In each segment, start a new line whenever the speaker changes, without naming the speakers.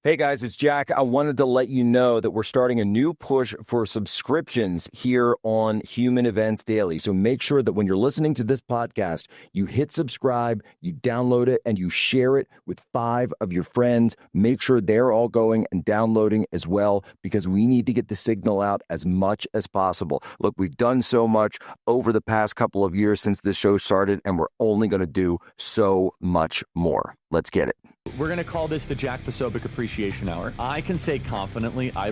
Hey guys, it's Jack. I wanted to let you know that we're starting a new push for subscriptions here on Human Events Daily. So make sure that when you're listening to this podcast, you hit subscribe, you download it, and you share it with 5 of your friends. Make sure they're all going and downloading as well, because we need to get the signal out as much as possible. Look, we've done so much over the past couple of years since this show started, and we're only going to do so much more. Let's get it.
We're going to call this the Jack Posobiec Appreciation Hour. I can say confidently, I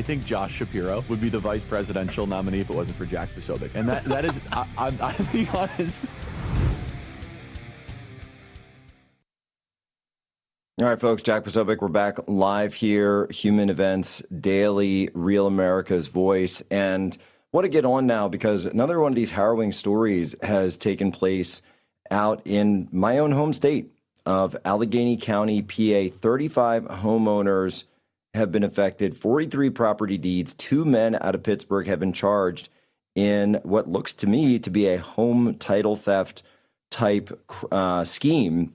think Josh Shapiro would be the vice presidential nominee if it wasn't for Jack Posobiec. And that is, I'll be honest.
All right, folks, Jack Posobiec, we're back live here, Human Events Daily, Real America's Voice. And want to get on now because another one of these harrowing stories has taken place out in my own home state of Allegheny County, PA. 35 homeowners have been affected, 43 property deeds. 2 men out of Pittsburgh have been charged in what looks to me to be a home title theft type scheme.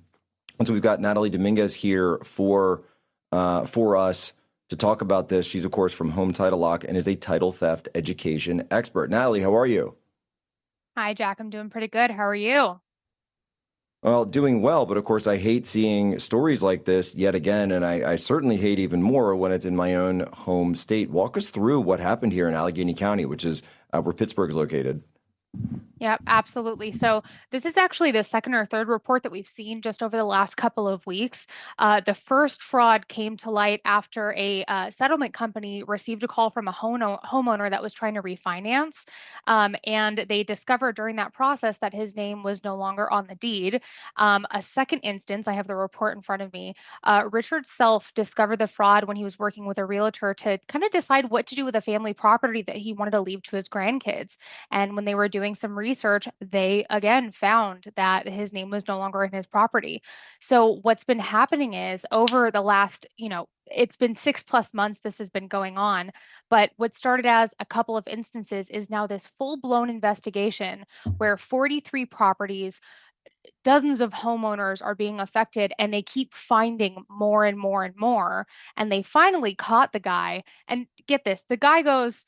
And so we've got Natalie Dominguez here for us to talk about this. She's, of course, from Home Title Lock and is a title theft education expert. Natalie, how are you?
Hi, Jack. I'm doing pretty good. How are you?
Well, doing well, but of course, I hate seeing stories like this yet again, and I certainly hate even more when it's in my own home state. Walk us through what happened here in Allegheny County, which is where Pittsburgh is located.
Yeah, absolutely. So this is actually the second or third report that we've seen just over the last couple of weeks. The first fraud came to light after a settlement company received a call from a homeowner that was trying to refinance. And they discovered during that process that his name was no longer on the deed. A second instance, I have the report in front of me. Richard Self discovered the fraud when he was working with a realtor to kind of decide what to do with a family property that he wanted to leave to his grandkids. And when they were doing some research, they again found that his name was no longer in his property. So what's been happening is over the last, it's been 6+ months this has been going on. But what started as a couple of instances is now this full-blown investigation where 43 properties, dozens of homeowners are being affected, and they keep finding more and more and more. And they finally caught the guy. And get this, the guy goes,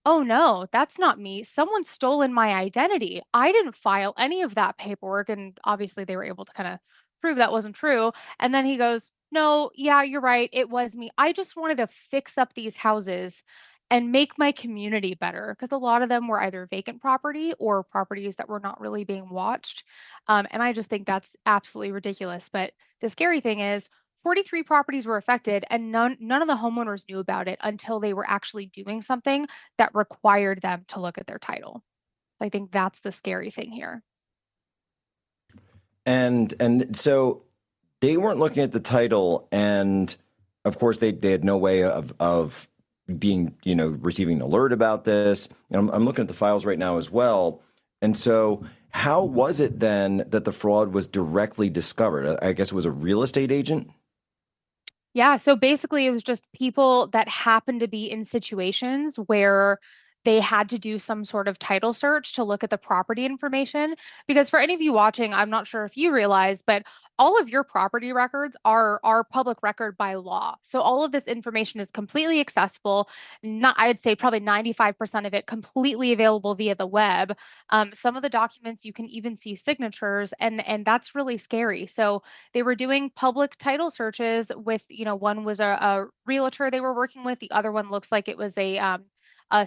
"Oh no, that's not me. Someone's stolen my identity. I didn't file any of that paperwork." And obviously, they were able to kind of prove that wasn't true. And then he goes, "No, yeah, you're right. It was me. I just wanted to fix up these houses and make my community better," because a lot of them were either vacant property or properties that were not really being watched. And I just think that's absolutely ridiculous. But the scary thing is, 43 properties were affected, and none of the homeowners knew about it until they were actually doing something that required them to look at their title. I think that's the scary thing here.
And so they weren't looking at the title, and of course they had no way of being, receiving an alert about this. And I'm looking at the files right now as well. And so how was it then that the fraud was directly discovered? I guess it was a real estate agent?
Yeah, so basically it was just people that happened to be in situations where they had to do some sort of title search to look at the property information. Because for any of you watching, I'm not sure if you realize, but all of your property records are public record by law. So all of this information is completely accessible. Not, I'd say probably 95% of it completely available via the web. Some of the documents you can even see signatures, and that's really scary. So they were doing public title searches with, one was a realtor they were working with. The other one looks like it was a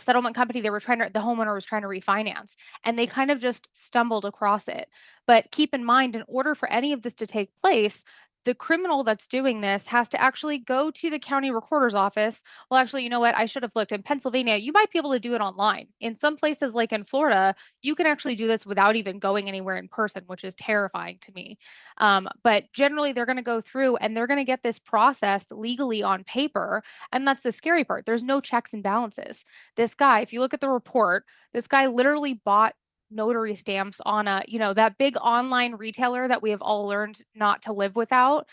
settlement company the homeowner was trying to refinance, and they kind of just stumbled across it. But keep in mind, in order for any of this to take place, the criminal that's doing this has to actually go to the county recorder's office. Well, actually, you know what? I should have looked. In Pennsylvania, you might be able to do it online. In some places, like in Florida, you can actually do this without even going anywhere in person, which is terrifying to me. But generally, they're going to go through and they're going to get this processed legally on paper. And that's the scary part. There's no checks and balances. This guy, if you look at the report, this guy literally bought notary stamps on that big online retailer that we have all learned not to live without.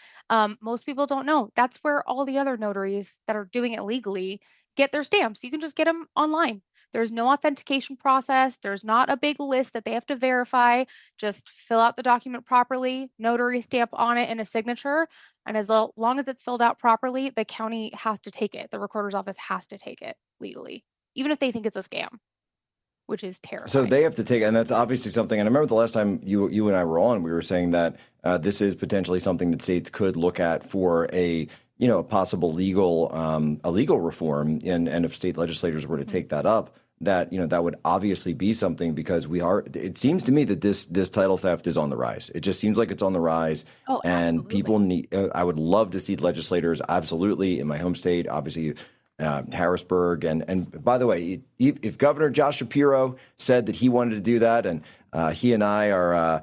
Most people don't know that's where all the other notaries that are doing it legally get their stamps. You can just get them online. There's no authentication process. There's not a big list that they have to verify. Just fill out the document properly, notary stamp on it and a signature. And as long as it's filled out properly, the county has to take it. The recorder's office has to take it legally, even if they think it's a scam, which is
So
terrifying.
they have to take, and that's obviously something. And I remember the last time you and I were on, we were saying that this is potentially something that states could look at for a a possible legal a legal reform, and if state legislators were to take that up, that that would obviously be something, because we are. It seems to me that this title theft is on the rise. It just seems like it's on the rise,
Oh,
and people
absolutely.
need. I would love to see legislators, absolutely, in my home state, obviously. Harrisburg. And by the way, if Governor Josh Shapiro said that he wanted to do that, and he and I are,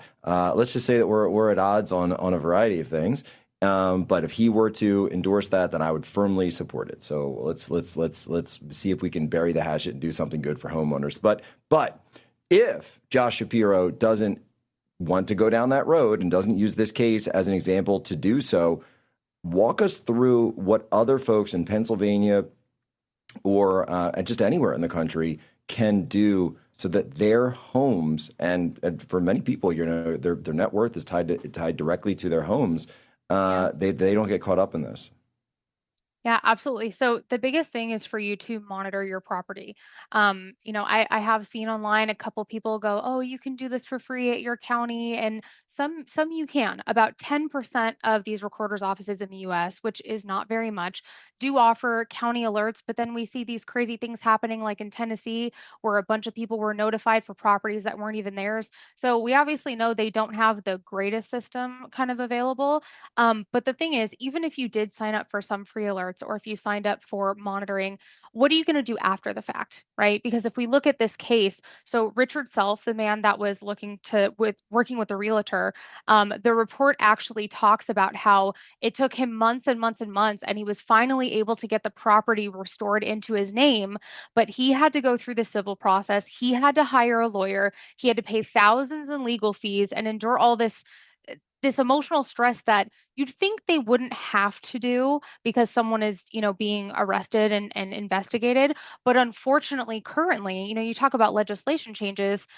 let's just say that we're at odds on a variety of things. But if he were to endorse that, then I would firmly support it. So let's see if we can bury the hatchet and do something good for homeowners. But if Josh Shapiro doesn't want to go down that road and doesn't use this case as an example to do so, walk us through what other folks in Pennsylvania or just anywhere in the country can do so that their homes, and for many people, their net worth is tied directly to their homes. They don't get caught up in this.
Yeah, absolutely. So the biggest thing is for you to monitor your property. I have seen online a couple people go, "Oh, you can do this for free at your county," and some you can. About 10% of these recorders offices in the US, which is not very much, do offer county alerts, but then we see these crazy things happening like in Tennessee where a bunch of people were notified for properties that weren't even theirs. So we obviously know they don't have the greatest system kind of available. But the thing is, even if you did sign up for some free alerts or if you signed up for monitoring, what are you going to do after the fact, right? Because if we look at this case, so Richard Self, the man that was working with the realtor, the report actually talks about how it took him months and months and months, and he was finally able to get the property restored into his name. But he had to go through the civil process. He had to hire a lawyer. He had to pay thousands in legal fees and endure all this emotional stress that you'd think they wouldn't have to do because someone is, being arrested and investigated. But unfortunately, currently, you talk about legislation changes,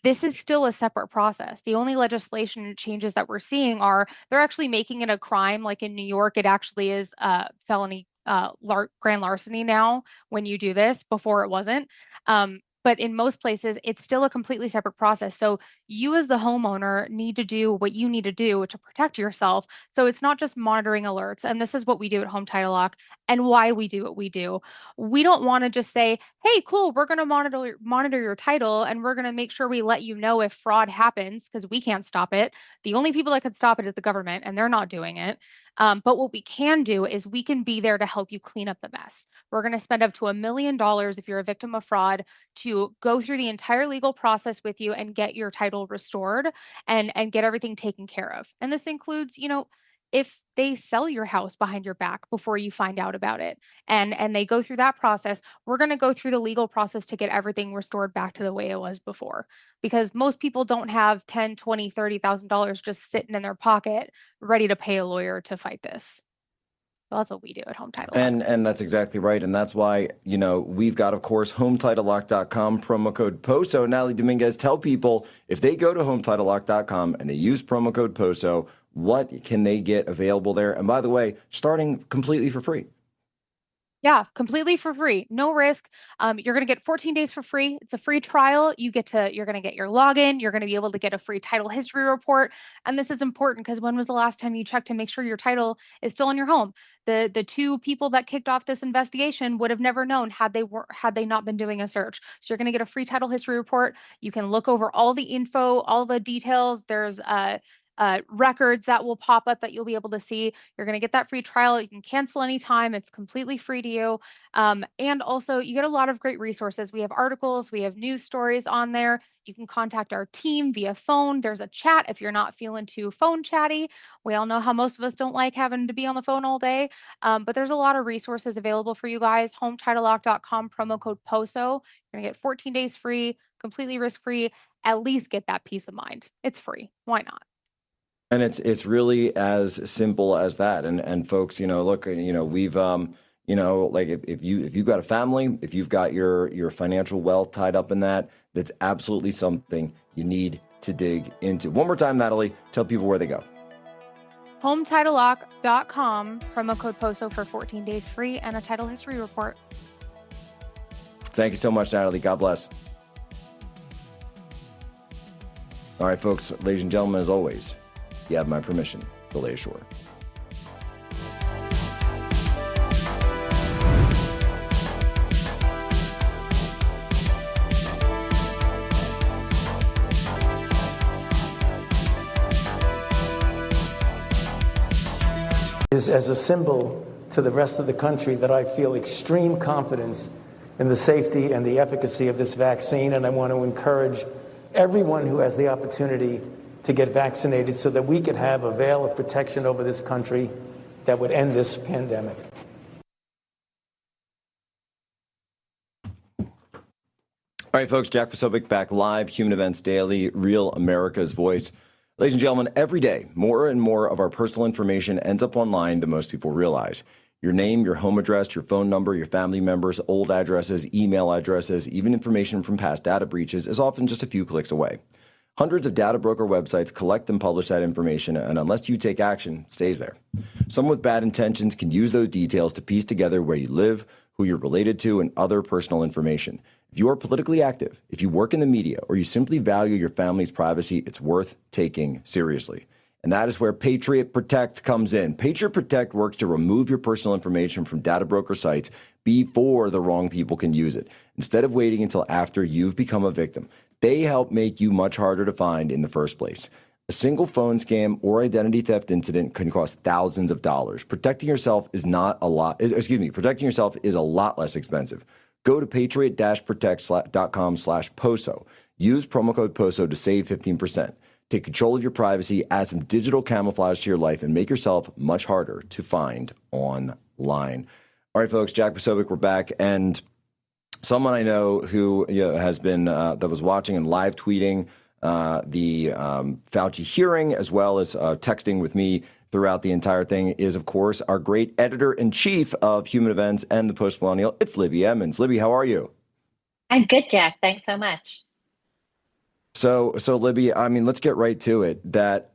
this is still a separate process. The only legislation changes that we're seeing are they're actually making it a crime. Like in New York, it actually is felony grand larceny now when you do this. Before it wasn't. But in most places, it's still a completely separate process. So you as the homeowner need to do what you need to do to protect yourself. So it's not just monitoring alerts. And this is what we do at Home Title Lock and why we do what we do. We don't want to just say, "Hey, cool, we're going to monitor your title and we're going to make sure we let you know if fraud happens," because we can't stop it. The only people that could stop it is the government, and they're not doing it. But what we can do is we can be there to help you clean up the mess. We're going to spend up to $1 million if you're a victim of fraud to go through the entire legal process with you and get your title restored and get everything taken care of. And this includes, if they sell your house behind your back before you find out about it and they go through that process, we're going to go through the legal process to get everything restored back to the way it was before, because most people don't have 10, 20, $30,000 just sitting in their pocket ready to pay a lawyer to fight this. So that's what we do at Home Title Lock.
And that's exactly right. And that's why, we've got, of course, HometitleLock.com, promo code POSO. Natalie Dominguez, tell people if they go to HometitleLock.com and they use promo code POSO, what can they get available there? And by the way, starting completely for free.
Yeah, completely for free, no risk. You're going to get 14 days for free. It's a free trial. You're going to get your login. You're going to be able to get a free title history report. And this is important because when was the last time you checked to make sure your title is still in your home? The two people that kicked off this investigation would have never known had they not been doing a search. So you're going to get a free title history report. You can look over all the info, all the details. There's records that will pop up that you'll be able to see. You're going to get that free trial. You can cancel anytime. It's completely free to you. And also, you get a lot of great resources. We have articles, we have news stories on there. You can contact our team via phone. There's a chat if you're not feeling too phone chatty. We all know how most of us don't like having to be on the phone all day. But there's a lot of resources available for you guys. HometitleLock.com, promo code POSO. You're going to get 14 days free, completely risk free. At least get that peace of mind. It's free. Why not?
And it's really as simple as that. And folks, look, we've You know, like if you've got a family, if you've got your financial wealth tied up in that, that's absolutely something you need to dig into. One more time, Natalie, tell people where they go.
HomeTitleLock.com, promo code POSO for 14 days free and a title history report.
Thank you so much, Natalie. God bless. All right, folks, ladies and gentlemen, as always, you have my permission to lay ashore.
Is as a symbol to the rest of the country that I feel extreme confidence in the safety and the efficacy of this vaccine, and I want to encourage everyone who has the opportunity to get vaccinated so that we could have a veil of protection over this country that would end this pandemic.
All right, folks, Jack Posobiec back live, Human Events Daily, Real America's Voice. Ladies and gentlemen, every day, more and more of our personal information ends up online than most people realize. Your name, your home address, your phone number, your family members, old addresses, email addresses, even information from past data breaches is often just a few clicks away. Hundreds of data broker websites collect and publish that information, and unless you take action, it stays there. Some with bad intentions can use those details to piece together where you live, who you're related to, and other personal information. If you are politically active, if you work in the media, or you simply value your family's privacy, it's worth taking seriously. And that is where Patriot Protect comes in. Patriot Protect works to remove your personal information from data broker sites before the wrong people can use it. Instead of waiting until after you've become a victim, they help make you much harder to find in the first place. A single phone scam or identity theft incident can cost thousands of dollars. Protecting yourself is protecting yourself is a lot less expensive. Go to patriot-protect.com/POSO. Use promo code POSO to save 15%. Take control of your privacy, add some digital camouflage to your life, and make yourself much harder to find online. All right, folks, Jack Posobiec, we're back. And someone I know who has been, that was watching and live tweeting the Fauci hearing, as well as texting with me throughout the entire thing, is, of course, our great editor-in-chief of Human Events and the Post-Millennial. It's Libby Emmons. Libby, how are you?
I'm good, Jack. Thanks so much.
So Libby, I mean, let's get right to it. That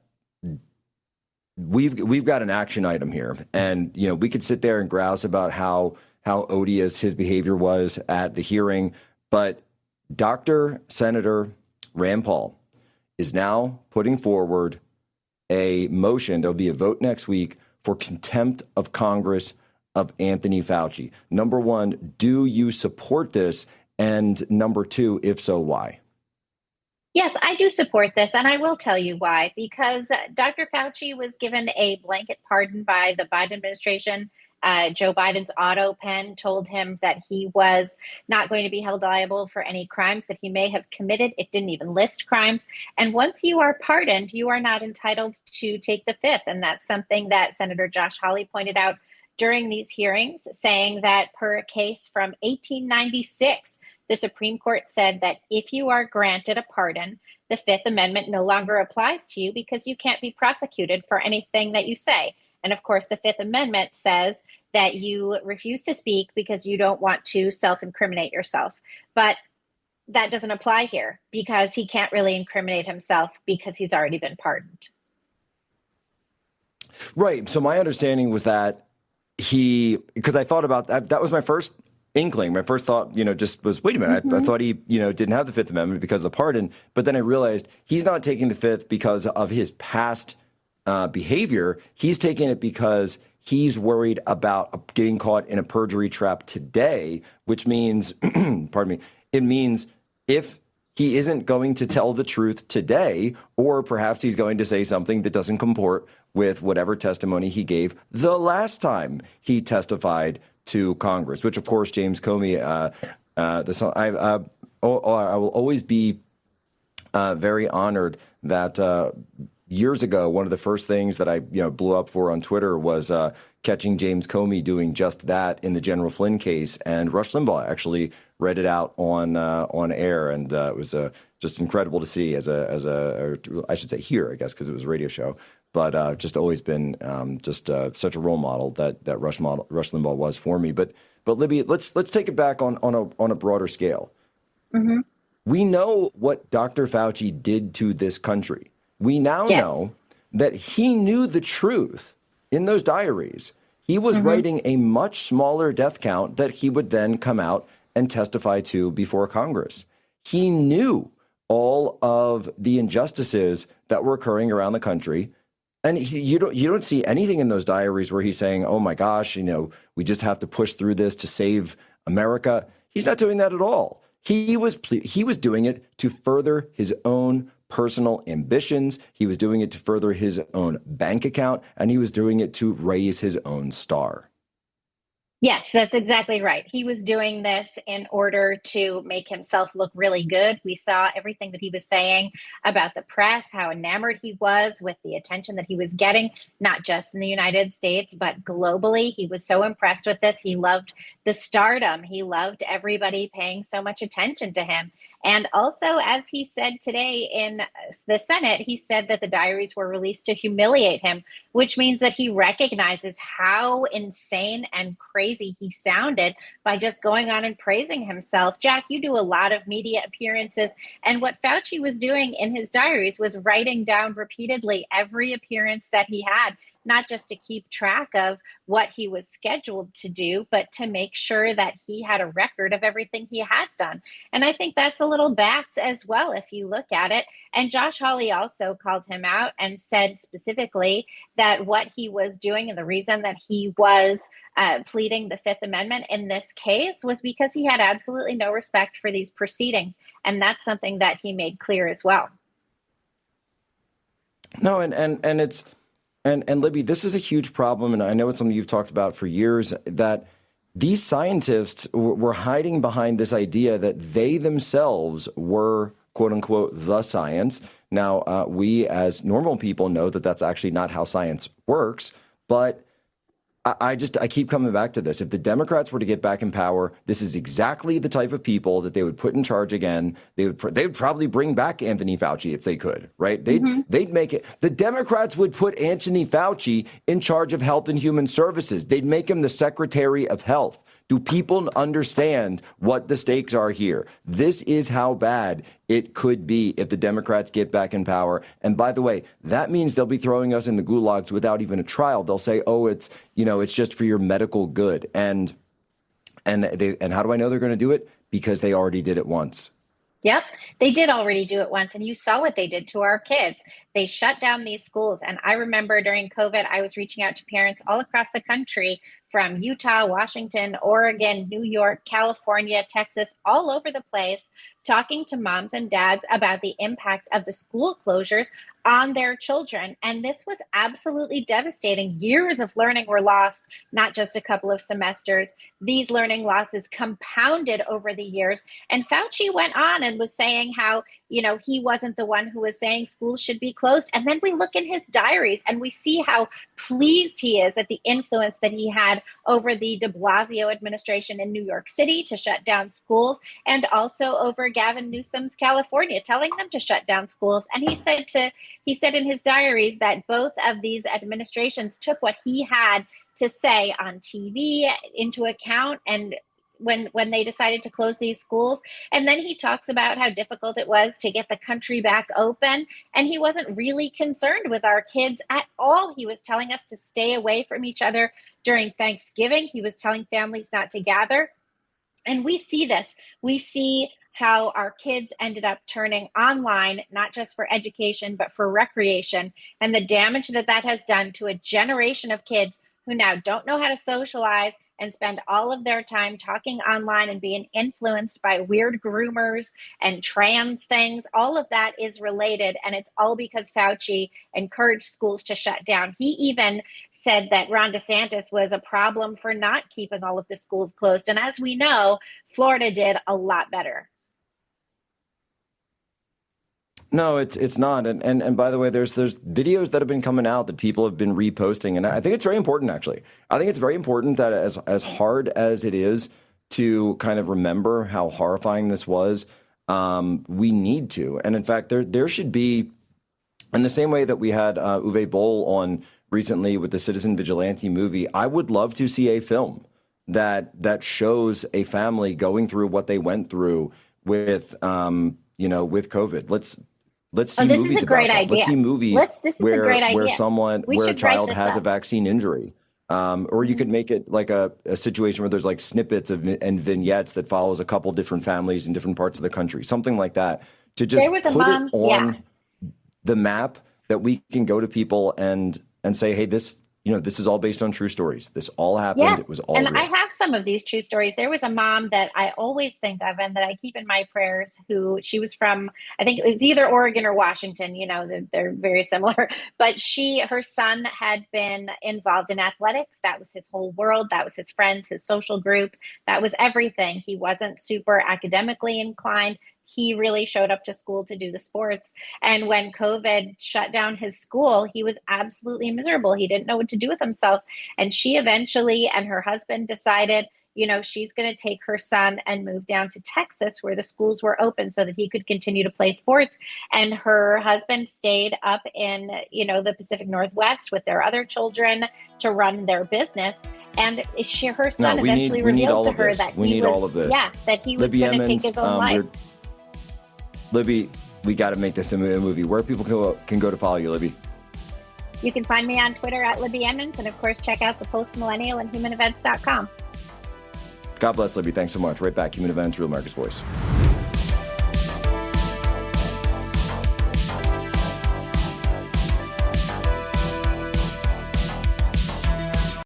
we've got an action item here, and we could sit there and grouse about how odious his behavior was at the hearing, but Dr. Senator Rand Paul is now putting forward a motion. There'll be a vote next week for contempt of Congress of Anthony Fauci. Number one, do you support this? And number two, if so, why?
Yes, I do support this, and I will tell you why. Because Dr. Fauci was given a blanket pardon by the Biden administration. Joe Biden's auto pen told him that he was not going to be held liable for any crimes that he may have committed. It didn't even list crimes. And once you are pardoned, you are not entitled to take the fifth. And that's something that Senator Josh Hawley pointed out during these hearings, saying that per a case from 1896, the Supreme Court said that if you are granted a pardon, the Fifth Amendment no longer applies to you because you can't be prosecuted for anything that you say. And of course, the Fifth Amendment says that you refuse to speak because you don't want to self-incriminate yourself. But that doesn't apply here because he can't really incriminate himself because he's already been pardoned.
Right. So my understanding was that because I thought about that, that was my first inkling. My first thought, just was, wait a minute, I thought he, didn't have the Fifth Amendment because of the pardon. But then I realized he's not taking the Fifth because of his past behavior. He's taking it because he's worried about getting caught in a perjury trap today, which means, pardon me, it means if he isn't going to tell the truth today, or perhaps he's going to say something that doesn't comport with whatever testimony he gave the last time he testified to Congress, which, of course, James Comey, I will always be very honored that years ago, one of the first things that I blew up for on Twitter was catching James Comey doing just that in the General Flynn case, and Rush Limbaugh actually read it out on air, and it was just incredible to see or I should say here, I guess, because it was a radio show, but just always been such a role model that Rush Limbaugh was for me. But Libby, let's take it back on a broader scale.
Mm-hmm.
We know what Dr. Fauci did to this country. We now know that he knew the truth in those diaries. He was writing a much smaller death count that he would then come out and testify to before Congress. He knew all of the injustices that were occurring around the country. And you don't see anything in those diaries where he's saying, oh, my gosh, we just have to push through this to save America. He's not doing that at all. He was doing it to further his own personal ambitions. He was doing it to further his own bank account, and he was doing it to raise his own star.
Yes, that's exactly right. He was doing this in order to make himself look really good. We saw everything that he was saying about the press, how enamored he was with the attention that he was getting, not just in the United States, but globally. He was so impressed with this. He loved the stardom. He loved everybody paying so much attention to him. And also, as he said today in the Senate, he said that the diaries were released to humiliate him, which means that he recognizes how insane and crazy he sounded by just going on and praising himself. Jack, you do a lot of media appearances, and what Fauci was doing in his diaries was writing down repeatedly every appearance that he had, not just to keep track of what he was scheduled to do, but to make sure that he had a record of everything he had done. And I think that's a little backed as well, if you look at it. And Josh Hawley also called him out and said specifically that what he was doing and the reason that he was pleading the Fifth Amendment in this case was because he had absolutely no respect for these proceedings. And that's something that he made clear as well.
No, and it's... And Libby, this is a huge problem, and I know it's something you've talked about for years, that these scientists were hiding behind this idea that they themselves were, quote unquote, the science. Now, we as normal people know that that's actually not how science works, but I keep coming back to this. If the Democrats were to get back in power, this is exactly the type of people that they would put in charge again. They would probably bring back Anthony Fauci if they could, right? They'd make it. The Democrats would put Anthony Fauci in charge of Health and Human Services. They'd make him the Secretary of Health. Do people understand what the stakes are here? This is how bad it could be if the Democrats get back in power. And by the way, that means they'll be throwing us in the gulags without even a trial. They'll say, oh, it's just for your medical good. And how do I know they're going to do it? Because they already did it once.
Yep, they did already do it once. And you saw what they did to our kids. They shut down these schools. And I remember during COVID, I was reaching out to parents all across the country from Utah, Washington, Oregon, New York, California, Texas, all over the place, talking to moms and dads about the impact of the school closures on their children. And this was absolutely devastating. Years of learning were lost, not just a couple of semesters. These learning losses compounded over the years. And Fauci went on and was saying how, he wasn't the one who was saying schools should be closed. And then we look in his diaries and we see how pleased he is at the influence that he had over the de Blasio administration in New York City to shut down schools, and also over Gavin Newsom's California, telling them to shut down schools. And he said in his diaries that both of these administrations took what he had to say on TV into account, and when they decided to close these schools. And then he talks about how difficult it was to get the country back open. And he wasn't really concerned with our kids at all. He was telling us to stay away from each other during Thanksgiving. He was telling families not to gather. And we see this. We see how our kids ended up turning online, not just for education, but for recreation, and the damage that has done to a generation of kids who now don't know how to socialize and spend all of their time talking online and being influenced by weird groomers and trans things. All of that is related, and it's all because Fauci encouraged schools to shut down. He even said that Ron DeSantis was a problem for not keeping all of the schools closed. And as we know, Florida did a lot better.
No, it's not. And by the way, there's videos that have been coming out that people have been reposting. And I think it's very important, actually. I think it's very important that as hard as it is to kind of remember how horrifying this was, We need to. And in fact, there should be, in the same way that we had Uwe Boll on recently with the Citizen Vigilante movie, I would love to see a film that shows a family going through what they went through with with COVID. Let's see
this
movies
is a
about
great
that.
idea.
Let's see movies
This is a
where
great
where
idea.
someone
We
where a
should write
child
this
has a
up.
vaccine injury. Or you could make it like a situation where there's like snippets and vignettes that follows a couple different families in different parts of the country, something like that, to just
There was a
put
mom,
it on the map that we can go to people and say, hey, this is all based on true stories. This all happened.
Yeah.
It was all
And
real.
I have some of these true stories. There was a mom that I always think of and that I keep in my prayers she was from, I think it was either Oregon or Washington, they're very similar, but her son had been involved in athletics. That was his whole world. That was his friends, his social group. That was everything. He wasn't super academically inclined. He really showed up to school to do the sports. And when COVID shut down his school, he was absolutely miserable. He didn't know what to do with himself. And she eventually and her husband decided, she's going to take her son and move down to Texas where the schools were open so that he could continue to play sports. And her husband stayed up in, the Pacific Northwest with their other children to run their business. And her son eventually revealed to her that
we need all of this.
Yeah, that he was
Libby
going to
Emmons,
take his own life.
Libby, we got to make this a movie. Where people can go to follow you, Libby?
You can find me on Twitter at Libby Emmons, and of course, check out the Post Millennial and humanevents.com.
God bless, Libby. Thanks so much. Right back. Human Events, Real America's Voice.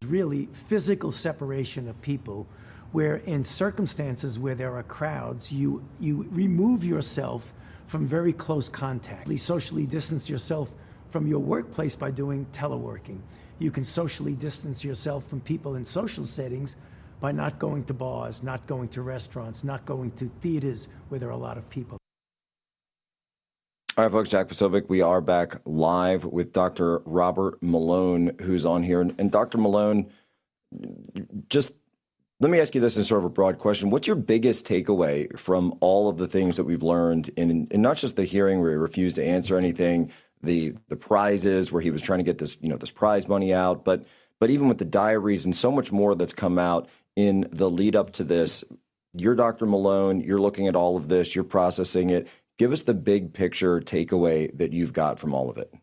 Really physical separation of people, where in circumstances where there are crowds, you remove yourself from very close contact. You socially distance yourself from your workplace by doing teleworking. You can socially distance yourself from people in social settings by not going to bars, not going to restaurants, not going to theaters where there are a lot of people.
All right, folks, Jack Posobiec. We are back live with Dr. Robert Malone, who's on here. And Dr. Malone, just let me ask you this in sort of a broad question. What's your biggest takeaway from all of the things that we've learned in not just the hearing where he refused to answer anything, the prizes where he was trying to get this, this prize money out, but even with the diaries and so much more that's come out in the lead up to this? You're Dr. Malone, you're looking at all of this, you're processing it. Give us the big picture takeaway that you've got from all of it.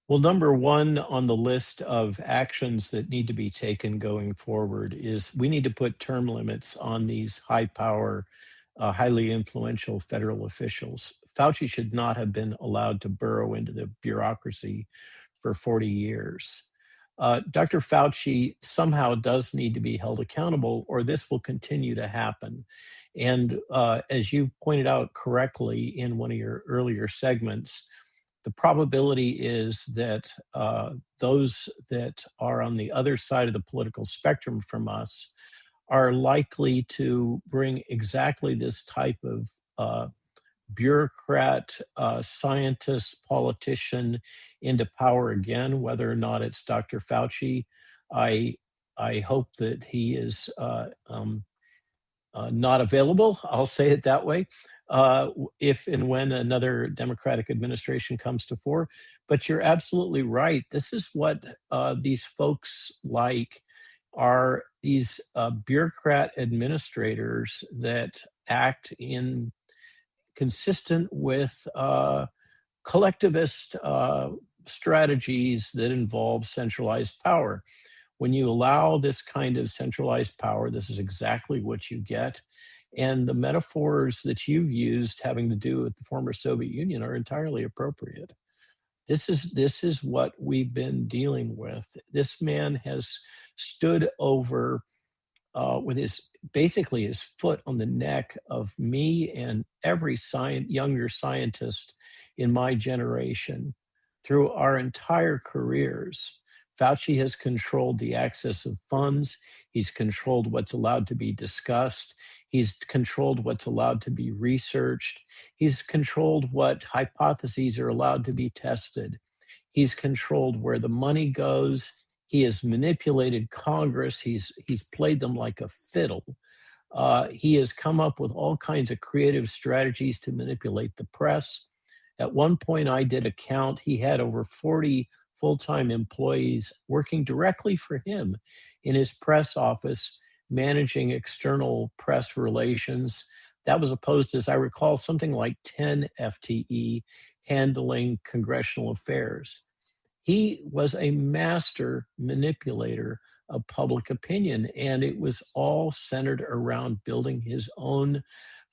Well, number one on the list of actions that need to be taken going forward is we need to put term limits on these high power, highly influential federal officials. Fauci should not have been allowed to burrow into the bureaucracy for 40 years. Dr. Fauci somehow does need to be held accountable, or this will continue to happen. And as you pointed out correctly in one of your earlier segments, the probability is that those that are on the other side of the political spectrum from us are likely to bring exactly this type of bureaucrat, scientist, politician into power again, whether or not it's Dr. Fauci. I hope that he is not available, I'll say it that way, if and when another Democratic administration comes to fore. But you're absolutely right. This is what these folks like are these bureaucrat administrators that act in consistent with collectivist strategies that involve centralized power. When you allow this kind of centralized power, this is exactly what you get. And the metaphors that you've used having to do with the former Soviet Union are entirely appropriate. This is what we've been dealing with. This man has stood over with basically his foot on the neck of me and every younger scientist in my generation through our entire careers. Fauci has controlled the access of funds. He's controlled what's allowed to be discussed. He's controlled what's allowed to be researched. He's controlled what hypotheses are allowed to be tested. He's controlled where the money goes. He has manipulated Congress. He's played them like a fiddle. He has come up with all kinds of creative strategies to manipulate the press. At one point, I did a count. He had over 40 full-time employees working directly for him in his press office, managing external press relations. That was opposed, as I recall, something like 10 FTE handling congressional affairs. He was a master manipulator of public opinion, and it was all centered around building his own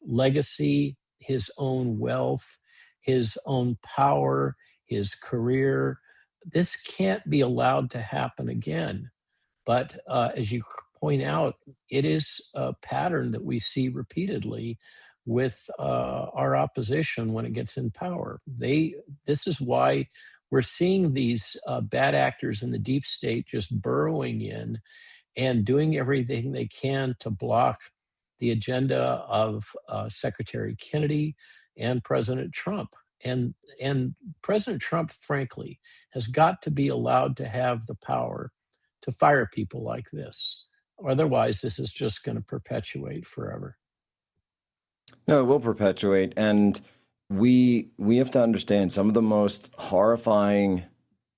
legacy, his own wealth, his own power, his career. This can't be allowed to happen again. But as you point out, it is a pattern that we see repeatedly with our opposition when it gets in power. This is why we're seeing these bad actors in the deep state just burrowing in and doing everything they can to block the agenda of Secretary Kennedy and President Trump. And President Trump, frankly, has got to be allowed to have the power to fire people like this. Otherwise, this is just going to perpetuate forever.
No, it will perpetuate. And we have to understand some of the most horrifying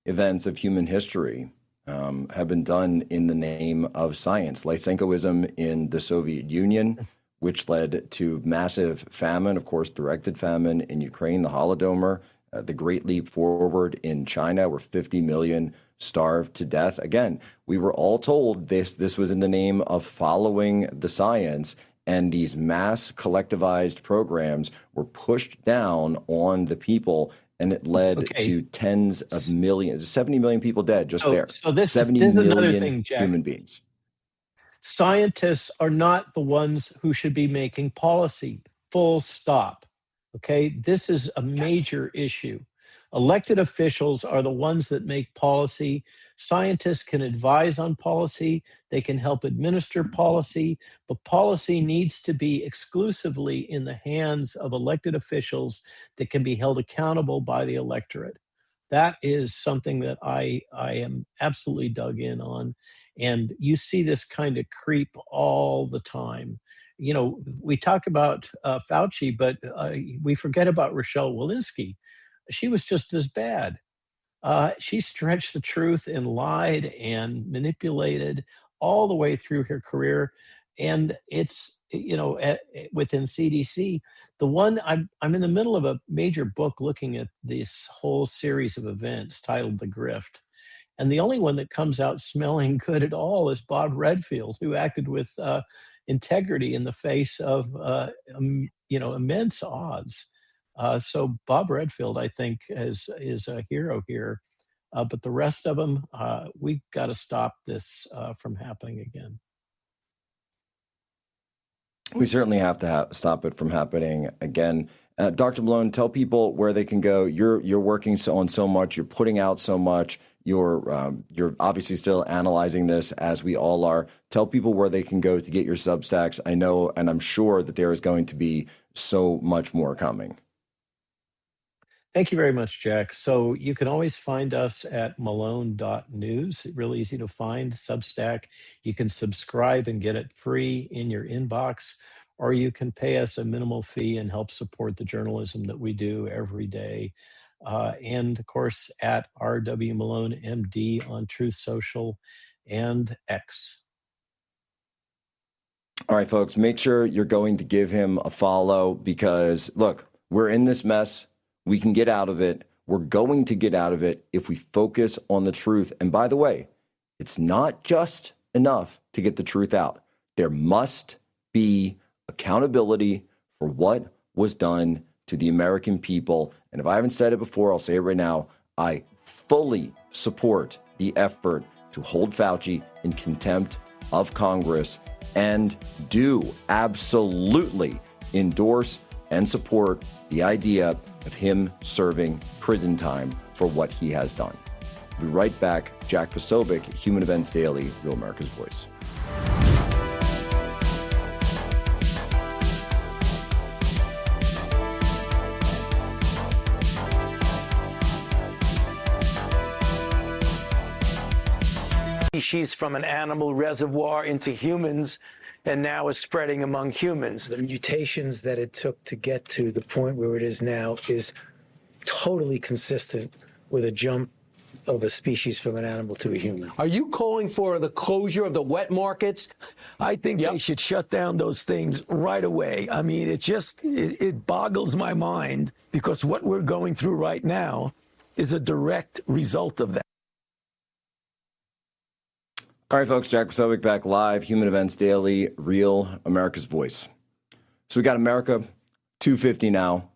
events of human history have been done in the name of science. Lysenkoism in the Soviet Union, which led to massive famine, of course, directed famine in Ukraine, the Holodomor, the Great Leap Forward in China, where 50 million starved to death. Again, we were all told this was in the name of following the science, and these mass collectivized programs were pushed down on the people, and it led to tens of millions, 70 million people dead just there.
So this
70
is another
million
thing, Jack.
human beings.
Scientists are not the ones who should be making policy, full stop. Okay, this is a major issue. Elected officials are the ones that make policy. Scientists can advise on policy. They can help administer policy, but policy needs to be exclusively in the hands of elected officials that can be held accountable by the electorate. That is something that I am absolutely dug in on. And you see this kind of creep all the time. You know, we talk about Fauci, but we forget about Rochelle Walensky. She was just as bad. She stretched the truth and lied and manipulated all the way through her career. And it's, you know, within CDC, the one I'm in the middle of a major book looking at this whole series of events titled The Grift. And the only one that comes out smelling good at all is Bob Redfield, who acted with integrity in the face of, immense odds. So Bob Redfield, I think, is a hero here. But the rest of them, we got to stop this from happening again.
We certainly have to stop it from happening again. Dr. Malone, tell people where they can go. You're working on so much. You're putting out so much. You're obviously still analyzing this, as we all are. Tell people where they can go to get your Substacks. I know, and I'm sure that there is going to be so much more coming.
Thank you very much, Jack. So you can always find us at malone.news. Really easy to find, Substack. You can subscribe and get it free in your inbox, or you can pay us a minimal fee and help support the journalism that we do every day. And of course, at RW Malone MD on Truth Social and X.
All right, folks, make sure you're going to give him a follow, because look, we're in this mess. We can get out of it. We're going to get out of it if we focus on the truth. And by the way, it's not just enough to get the truth out. There must be accountability for what was done to the American people. And if I haven't said it before, I'll say it right now. I fully support the effort to hold Fauci in contempt of Congress, and do absolutely endorse and support the idea of him serving prison time for what he has done. We'll be right back. Jack Posobiec, Human Events Daily, Real America's Voice.
Species from an animal reservoir into humans and now is spreading among humans. The mutations that it took to get to the point where it is now is totally consistent with a jump of a species from an animal to a human.
Are you calling for the closure of the wet markets?
I think they should shut down those things right away. I mean, it boggles my mind, because what we're going through right now is a direct result of that.
All right, folks, Jack Posobiec back live, Human Events Daily, Real America's Voice. So we got America 250 now,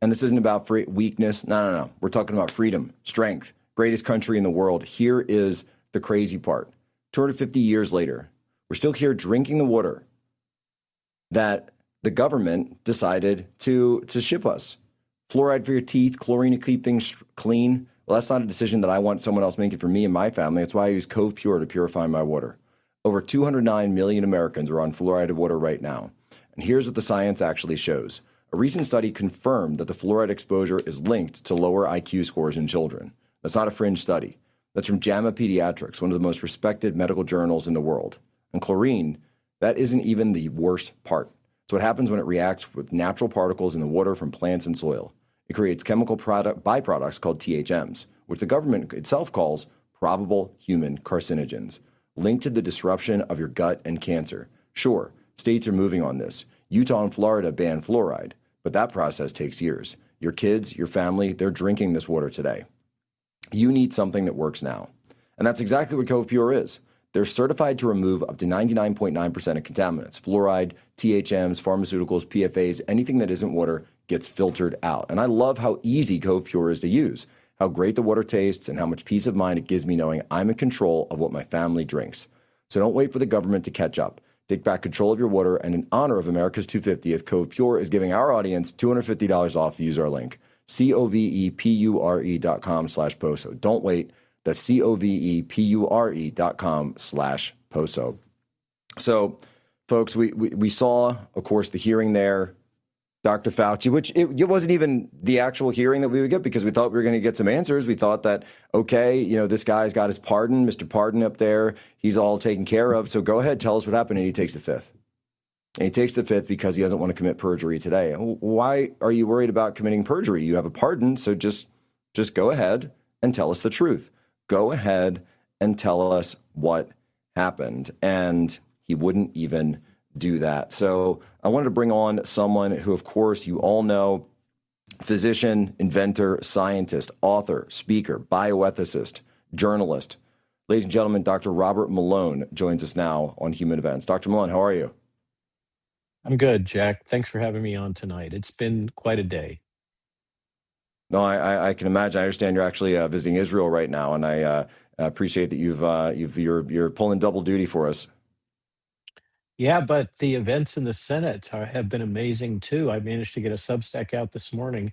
and this isn't about weakness. No. We're talking about freedom, strength, greatest country in the world. Here is the crazy part. 250 years later, we're still here drinking the water that the government decided to ship us. Fluoride for your teeth, chlorine to keep things clean. Well, that's not a decision that I want someone else making for me and my family. That's why I use Cove Pure to purify my water. Over 209 million Americans are on fluoridated water right now. And here's what the science actually shows. A recent study confirmed that the fluoride exposure is linked to lower IQ scores in children. That's not a fringe study. That's from JAMA Pediatrics, one of the most respected medical journals in the world. And chlorine, that isn't even the worst part. It's what happens when it reacts with natural particles in the water from plants and soil. It creates chemical byproducts called THMs, which the government itself calls probable human carcinogens, linked to the disruption of your gut and cancer. Sure, states are moving on this. Utah and Florida ban fluoride, but that process takes years. Your kids, your family, they're drinking this water today. You need something that works now. And that's exactly what Cove Pure is. They're certified to remove up to 99.9% of contaminants. Fluoride, THMs, pharmaceuticals, PFAs, anything that isn't water gets filtered out. And I love how easy Cove Pure is to use, how great the water tastes, and how much peace of mind it gives me knowing I'm in control of what my family drinks. So don't wait for the government to catch up. Take back control of your water, and in honor of America's 250th, Cove Pure is giving our audience $250 off. Use our link, covepure.com/POSO. Don't wait. That's covepure.com/POSO. So, folks, we saw, of course, the hearing there, Dr. Fauci, which it wasn't even the actual hearing that we would get, because we thought we were going to get some answers. We thought that, okay, this guy's got his pardon, Mr. Pardon up there. He's all taken care of. So go ahead, tell us what happened. And he takes the fifth. And he takes the fifth because he doesn't want to commit perjury today. Why are you worried about committing perjury? You have a pardon, so just go ahead and tell us the truth. Go ahead and tell us what happened. And he wouldn't even do that. So I wanted to bring on someone who, of course, you all know, physician, inventor, scientist, author, speaker, bioethicist, journalist. Ladies and gentlemen, Dr. Robert Malone joins us now on Human Events. Dr. Malone, how are you?
I'm good, Jack. Thanks for having me on tonight. It's been quite a day.
No, I can imagine. I understand you're actually visiting Israel right now, and I appreciate that you're pulling double duty for us.
Yeah, but the events in the Senate have been amazing too. I managed to get a Substack out this morning,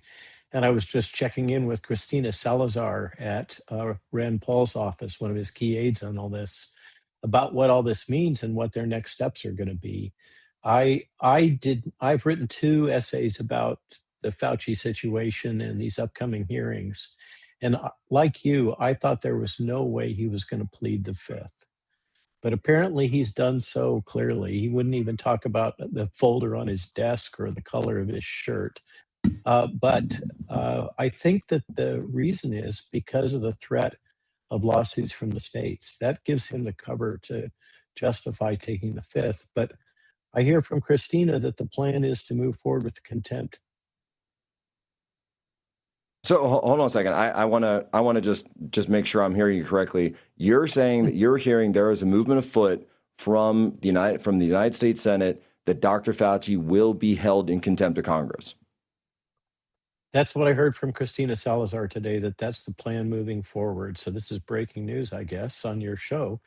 and I was just checking in with Christina Salazar at Rand Paul's office, one of his key aides on all this, about what all this means and what their next steps are going to be. I've written 2 essays about the Fauci situation and these upcoming hearings, and like you, I thought there was no way he was going to plead the fifth. But apparently he's done so clearly. He wouldn't even talk about the folder on his desk or the color of his shirt. But I think that the reason is because of the threat of lawsuits from the states. That gives him the cover to justify taking the fifth. But I hear from Christina that the plan is to move forward with contempt.
So hold on a second. I want to just make sure I'm hearing you correctly. You're saying that you're hearing there is a movement afoot from the United States Senate that Dr. Fauci will be held in contempt of Congress.
That's what I heard from Christina Salazar today, that's the plan moving forward. So this is breaking news, I guess, on your show.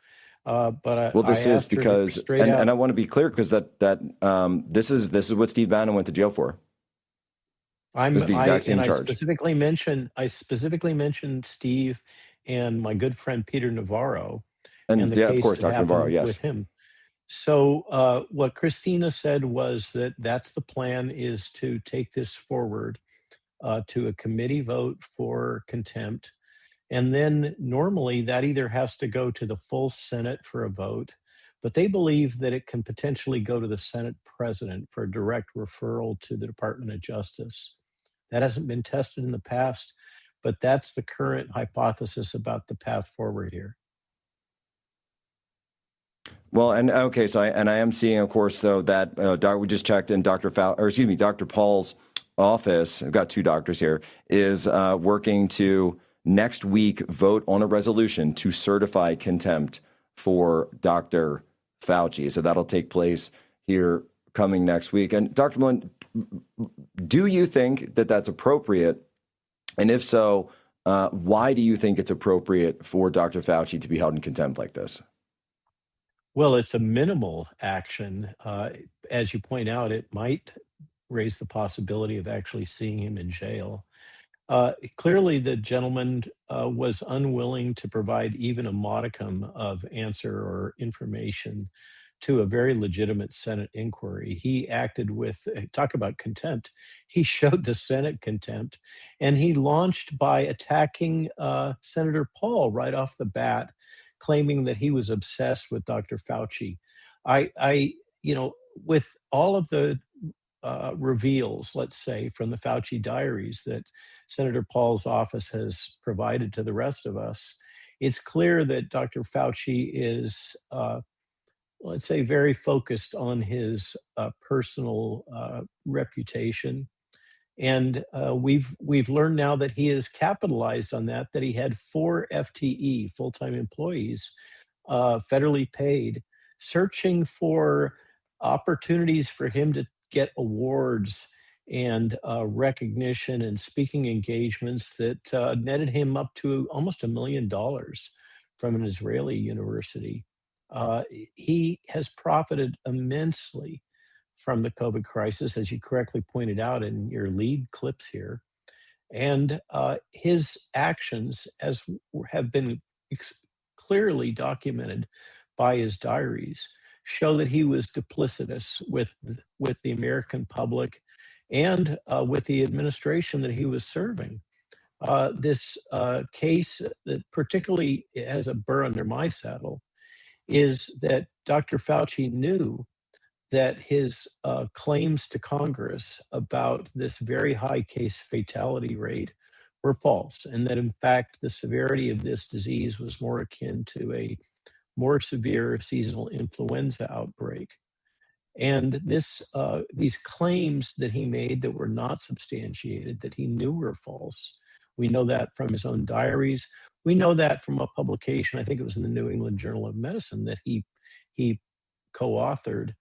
But
this
I
is
asked her
because,
straight out,
and I want to be clear, because this is what Steve Bannon went to jail for. Was the exact same charge.
I specifically mentioned Steve and my good friend Peter Navarro,
and
the
yeah,
case
of course,
that
Dr. Navarro, yes,
with him. So what Christina said was that's the plan, is to take this forward to a committee vote for contempt. And then normally that either has to go to the full Senate for a vote, but they believe that it can potentially go to the Senate president for a direct referral to the Department of Justice. That hasn't been tested in the past, but that's the current hypothesis about the path forward here.
Well, and okay, so I am seeing, of course, though, that we just checked in Dr. Dr. Paul's office. I've got two doctors here. Is working to next week vote on a resolution to certify contempt for Dr. Fauci. So that'll take place here coming next week. And Dr. Malone, do you think that that's appropriate? And if so, why do you think it's appropriate for Dr. Fauci to be held in contempt like this?
Well, it's a minimal action. As you point out, it might raise the possibility of actually seeing him in jail. Clearly, the gentleman was unwilling to provide even a modicum of answer or information to a very legitimate Senate inquiry. He acted with, talk about contempt, he showed the Senate contempt, and he launched by attacking Senator Paul right off the bat, claiming that he was obsessed with Dr. Fauci. With all of the reveals, let's say, from the Fauci diaries that Senator Paul's office has provided to the rest of us, it's clear that Dr. Fauci is, let's say, very focused on his personal reputation. And we've learned now that he has capitalized on that, that he had 4 FTE, full-time employees, federally paid, searching for opportunities for him to get awards and recognition and speaking engagements that netted him up to almost $1 million from an Israeli university. He has profited immensely from the COVID crisis, as you correctly pointed out in your lead clips here. And his actions, as have been clearly documented by his diaries, show that he was duplicitous with the American public and with the administration that he was serving. This case that particularly has a burr under my saddle is that Dr. Fauci knew that his claims to Congress about this very high case fatality rate were false, and that in fact the severity of this disease was more akin to a more severe seasonal influenza outbreak. And these claims that he made that were not substantiated, that he knew were false, we know that from his own diaries. We know that from a publication, I think it was in the New England Journal of Medicine, that he co-authored.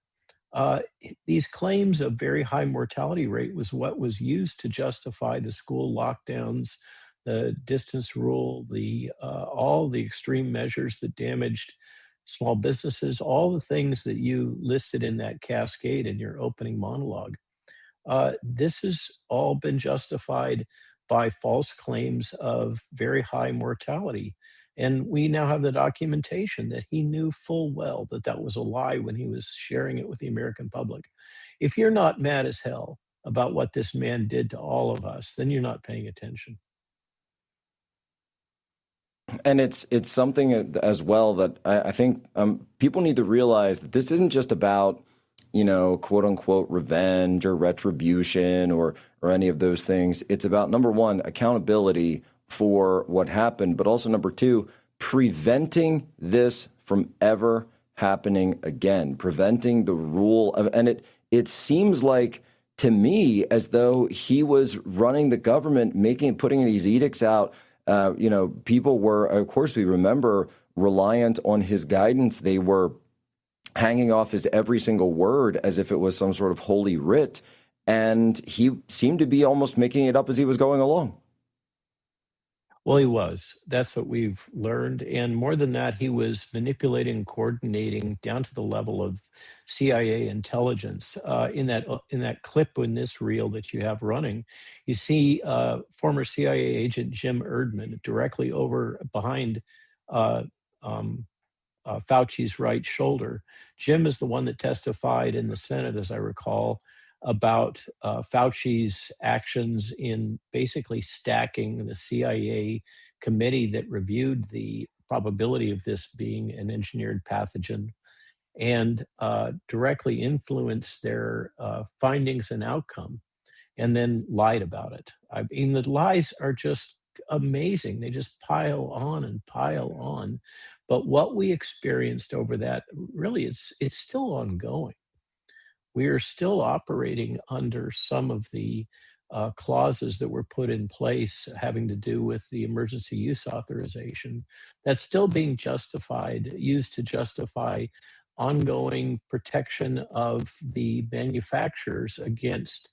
These claims of very high mortality rate was what was used to justify the school lockdowns, the distance rule, all the extreme measures that damaged small businesses, all the things that you listed in that cascade in your opening monologue. This has all been justified by false claims of very high mortality. And we now have the documentation that he knew full well that that was a lie when he was sharing it with the American public. If you're not mad as hell about what this man did to all of us, then you're not paying attention.
And it's something as well that I think people need to realize that this isn't just about, quote unquote, revenge or retribution or any of those things. It's about, number one, accountability for what happened, but also number two, preventing this from ever happening again, preventing the rule of, and it seems like to me as though he was running the government, putting these edicts out. People were, of course, we remember, reliant on his guidance. They were hanging off his every single word as if it was some sort of holy writ. And he seemed to be almost making it up as he was going along.
Well, he was. That's what we've learned. And more than that, he was manipulating, coordinating down to the level of CIA intelligence. In that clip in this reel that you have running, you see former CIA agent Jim Erdman directly behind Fauci's right shoulder. Jim is the one that testified in the Senate, as I recall, about Fauci's actions in basically stacking the CIA committee that reviewed the probability of this being an engineered pathogen. and directly influenced their findings and outcome, and then lied about it. I mean, the lies are just amazing. They just pile on and pile on. But what we experienced over that, really, it's still ongoing. We are still operating under some of the clauses that were put in place having to do with the emergency use authorization that's still being used to justify ongoing protection of the manufacturers against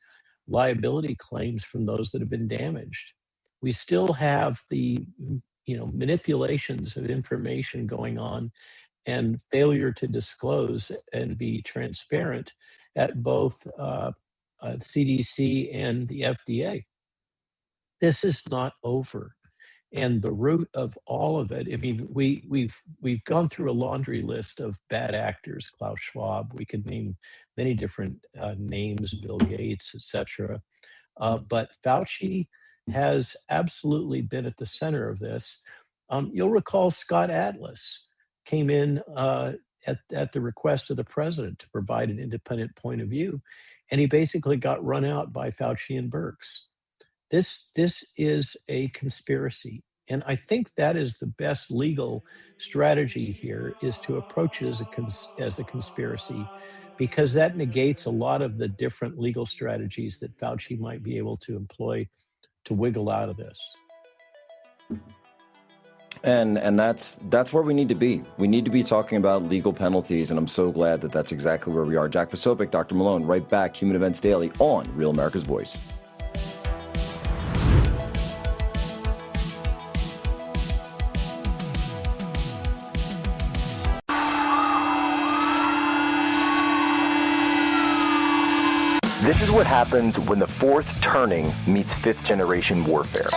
liability claims from those that have been damaged. We still have the manipulations of information going on and failure to disclose and be transparent at both CDC and the FDA. This is not over. And the root of all of it, I mean, we've gone through a laundry list of bad actors, Klaus Schwab, we could name many different names, Bill Gates, etc. But Fauci has absolutely been at the center of this. You'll recall Scott Atlas came in at the request of the president to provide an independent point of view, and he basically got run out by Fauci and Birx. This is a conspiracy, and I think that is the best legal strategy here, is to approach it as a conspiracy, because that negates a lot of the different legal strategies that Fauci might be able to employ to wiggle out of this.
And that's where we need to be. We need to be talking about legal penalties, and I'm so glad that that's exactly where we are. Jack Posobiec, Dr. Malone, right back, Human Events Daily on Real America's Voice.
This is what happens when the fourth turning meets fifth generation warfare.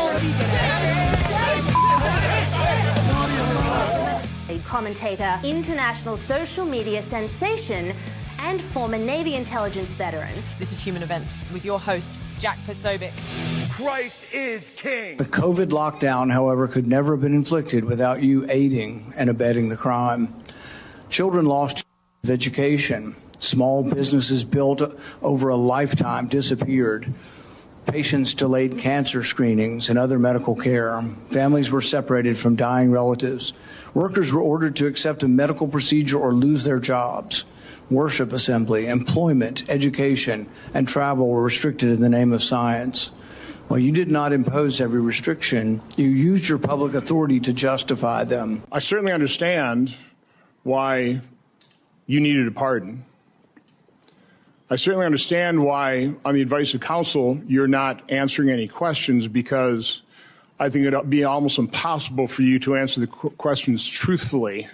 A commentator, international social media sensation, and former Navy intelligence veteran.
This is Human Events with your host, Jack Posobiec.
Christ is king.
The COVID lockdown, however, could never have been inflicted without you aiding and abetting the crime. Children lost education. Small businesses built over a lifetime disappeared. Patients delayed cancer screenings and other medical care. Families were separated from dying relatives. Workers were ordered to accept a medical procedure or lose their jobs. Worship assembly, employment, education, and travel were restricted in the name of science. While you did not impose every restriction, you used your public authority to justify them.
I certainly understand why you needed a pardon. I certainly understand why, on the advice of counsel, you're not answering any questions, because I think it would be almost impossible for you to answer the questions truthfully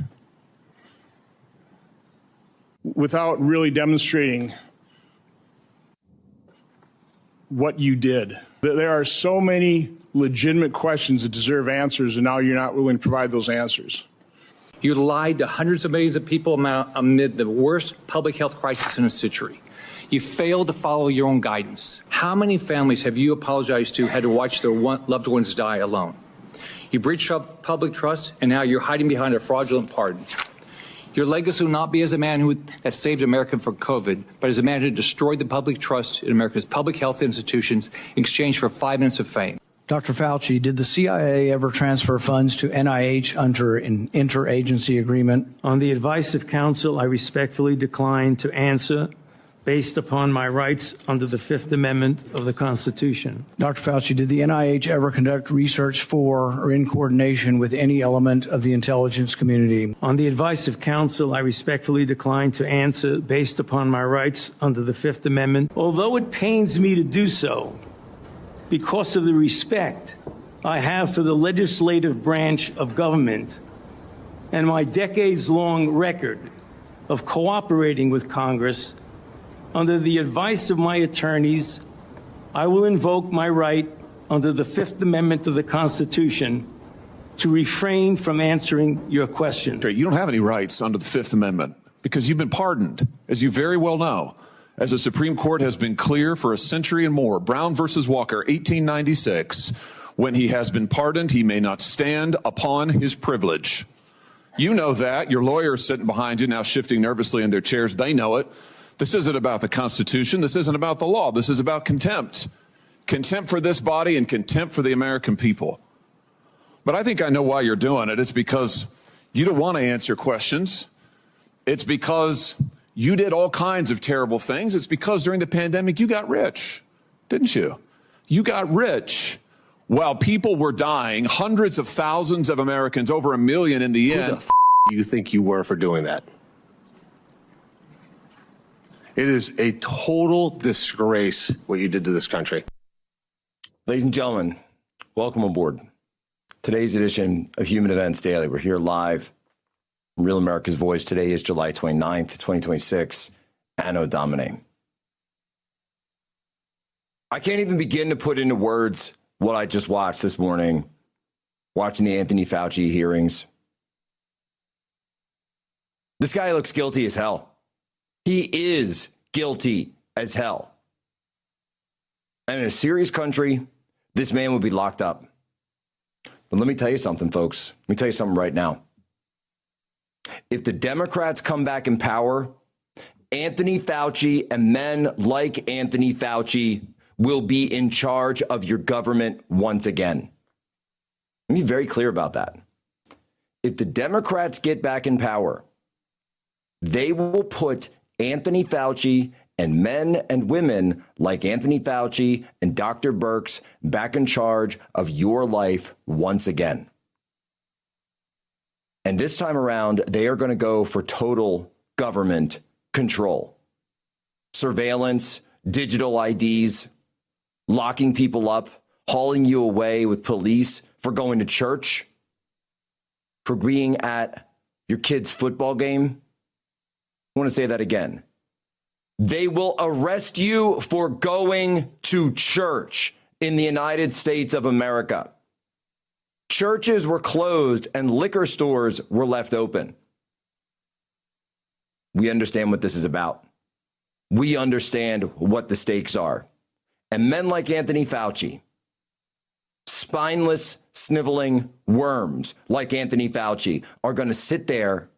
without really demonstrating what you did. There are so many legitimate questions that deserve answers, and now you're not willing to provide those answers.
You lied to hundreds of millions of people amid the worst public health crisis in a century. You failed to follow your own guidance. How many families have you apologized to had to watch their loved ones die alone? You breached public trust, and now you're hiding behind a fraudulent pardon. Your legacy will not be as a man that saved America from COVID, but as a man who destroyed the public trust in America's public health institutions in exchange for 5 minutes of fame.
Dr. Fauci, did the CIA ever transfer funds to NIH under an interagency agreement?
On the advice of counsel, I respectfully decline to answer based upon my rights under the Fifth Amendment of the Constitution.
Dr. Fauci, did the NIH ever conduct research for or in coordination with any element of the intelligence community?
On the advice of counsel, I respectfully decline to answer based upon my rights under the Fifth Amendment, although it pains me to do so because of the respect I have for the legislative branch of government and my decades-long record of cooperating with Congress. Under the advice of my attorneys, I will invoke my right under the Fifth Amendment of the Constitution to refrain from answering your questions.
You don't have any rights under the Fifth Amendment because you've been pardoned, as you very well know. As the Supreme Court has been clear for a century and more, Brown versus Walker, 1896, when he has been pardoned, he may not stand upon his privilege. You know that. Your lawyers sitting behind you now shifting nervously in their chairs. They know it. This isn't about the Constitution. This isn't about the law. This is about contempt. Contempt for this body and contempt for the American people. But I think I know why you're doing it. It's because you don't want to answer questions. It's because you did all kinds of terrible things. It's because during the pandemic, you got rich, didn't you? You got rich while people were dying, hundreds of thousands of Americans, over 1 million in the end.
Who the f do you think you were for doing that? It is a total disgrace what you did to this country.
Ladies and gentlemen, welcome aboard. Today's edition of Human Events Daily. We're here live from Real America's Voice. Today is July 29th, 2026, Anno Domini. I can't even begin to put into words what I just watched this morning, watching the Anthony Fauci hearings. This guy looks guilty as hell. He is guilty as hell. And in a serious country, this man would be locked up. But let me tell you something, folks. Let me tell you something right now. If the Democrats come back in power, Anthony Fauci and men like Anthony Fauci will be in charge of your government once again. Let me be very clear about that. If the Democrats get back in power, they will put Anthony Fauci and men and women like Anthony Fauci and Dr. Birx back in charge of your life once again. And this time around, they are going to go for total government control. Surveillance, digital IDs, locking people up, hauling you away with police for going to church, for being at your kid's football game. I want to say that again. They will arrest you for going to church in the United States of America. Churches were closed and liquor stores were left open. We understand what this is about. We understand what the stakes are. And men like Anthony Fauci, spineless, sniveling worms like Anthony Fauci, are going to sit there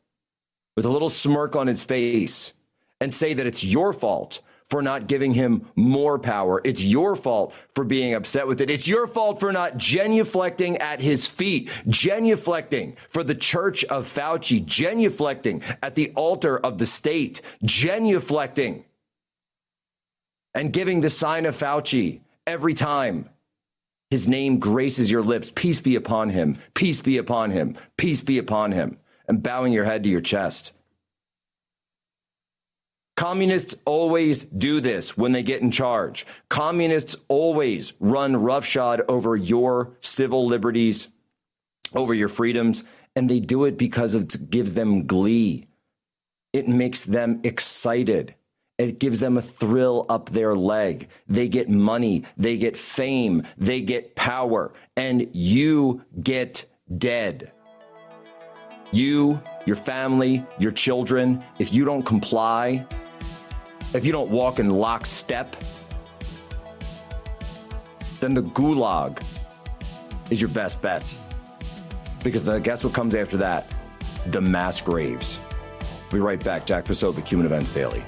with a little smirk on his face and say that it's your fault for not giving him more power. It's your fault for being upset with it. It's your fault for not genuflecting at his feet, genuflecting for the church of Fauci, genuflecting at the altar of the state, genuflecting and giving the sign of Fauci every time his name graces your lips. Peace be upon him. Peace be upon him. Peace be upon him. And bowing your head to your chest. Communists always do this when they get in charge. Communists always run roughshod over your civil liberties, over your freedoms, and they do it because it gives them glee. It makes them excited. It gives them a thrill up their leg. They get money, they get fame, they get power, and you get dead. You, your family, your children, if you don't comply, if you don't walk in lockstep, then the gulag is your best bet. Because guess what comes after that? The mass graves. We'll be right back. Jack Posobiec, Human Events Daily.